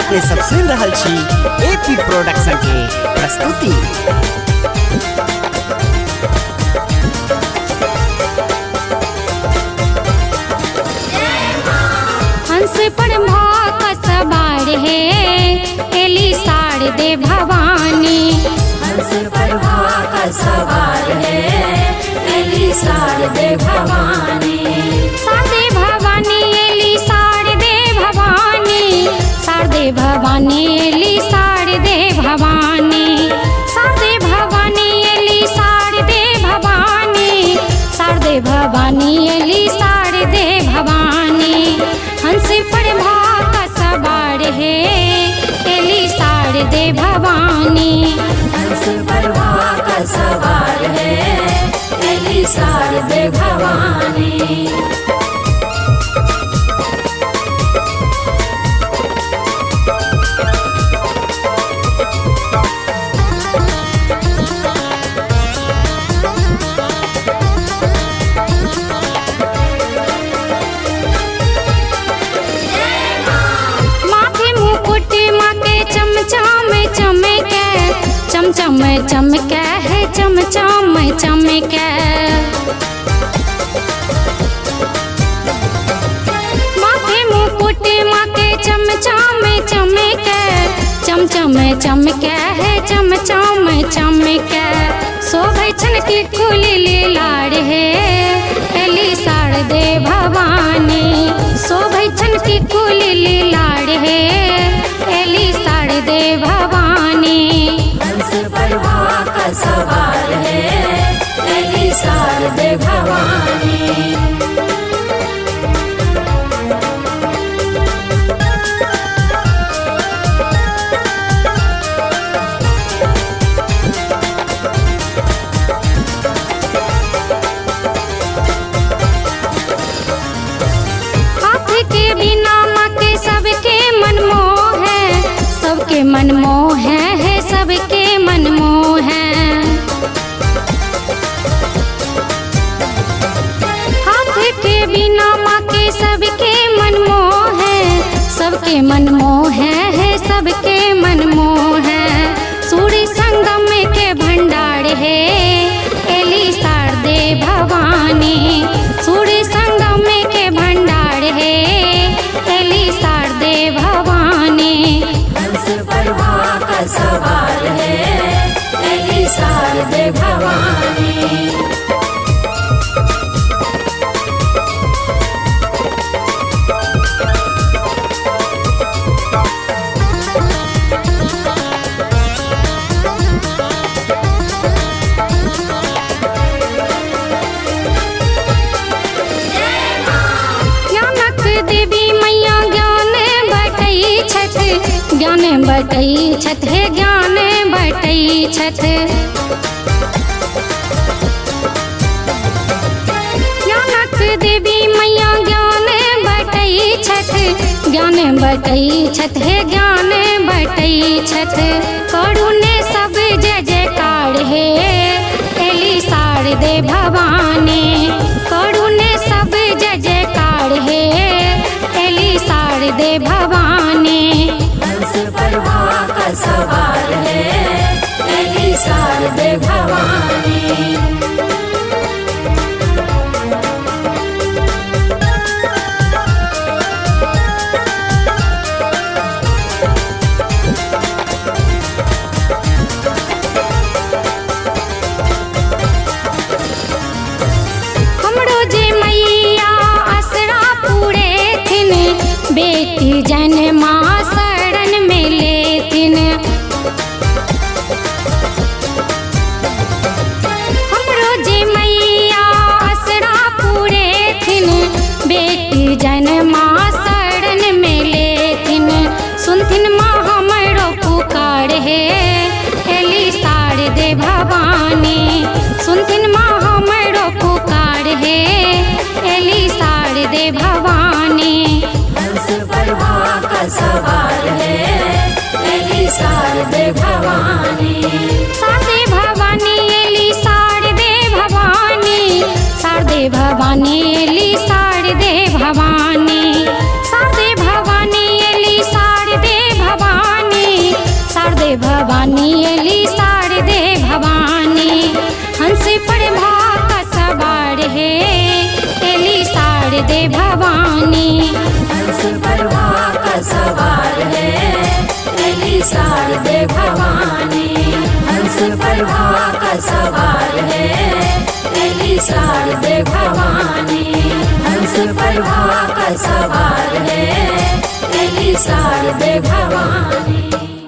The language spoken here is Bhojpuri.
अपने सब सुन रहल छी एपी प्रोडक्शन के प्रस्तुति। हंस पर भाका सवार है एली शारदे भवानी। हंस पर भाका सवार है एली शारदे भवानी। शारदे भवानी एली शारदे भवानी। शारदे भवानी एली शारदे भवानी। शारदे भवानी एली शारदे भवानी। शारदे भवानी एली शारदे भवानी। हंस पर भाका सवार है एली शारदे भवानी। हंस पर भाका सवार है एली शारदे भवानी। चमचम चमके है चमचम चमके। माथे मुकुट माँ के चमचम चमके। चमचम चमके है चमचम चमके। शोभै छन की खुली लाड़ है एली शारदे भवानी। शोभै छन की खुली लाड़ है एली शारदे भवानी। हंस पर भाका सवार है एली शारदे भवानी। सबके मन मोह है सबके मन मोह है। हाथ के बिना माँ के सबके मन मोह है। सबके मन मोह है सबके मन मोह है। सूर्य संगम के भंडार है एली शारदे भवानी। सूर्य संगम के भंडार है एली शारदे भवानी। पर भाका सवार है एली शारदे भवानी। ज्ञान बटई छत है ज्ञान बटई छत। ज्ञानक देवी मैया ज्ञान बटई छत। ज्ञान बटई छत है ज्ञान बटई छत। करुणे सब जय जयकार है एली शारदे भवानी। करुणे सब जय जयकार है एली शारदे भवानी। हंस पर भाका सवार है एली शारदे भवानी। हमरो जे मैया असरा पूरे थिन बेटी जनमा शरण में लेथिन। हमरो जे मैया असरा पूरे थिन बेटी जनमा शरण में लेथिन। सुनथिन माँ हमरो पुकार है एली शारदे भवानी। सुनथिन माँ हमरो पुकार है एली शारदे भवानी। हंस पर भाका सवार है एली शारदे भवानी। शारदे भवानी एली शारदे भवानी। शारदे भवानी एली शारदे भवानी। शारदे भवानी एली शारदे भवानी। शारदे भवानी। हंस पर का सवार है अली शारदे भवानी। हंस पर का सवार है अली शारदे भवानी। हंस पर का सवार है अली शारदे भवानी।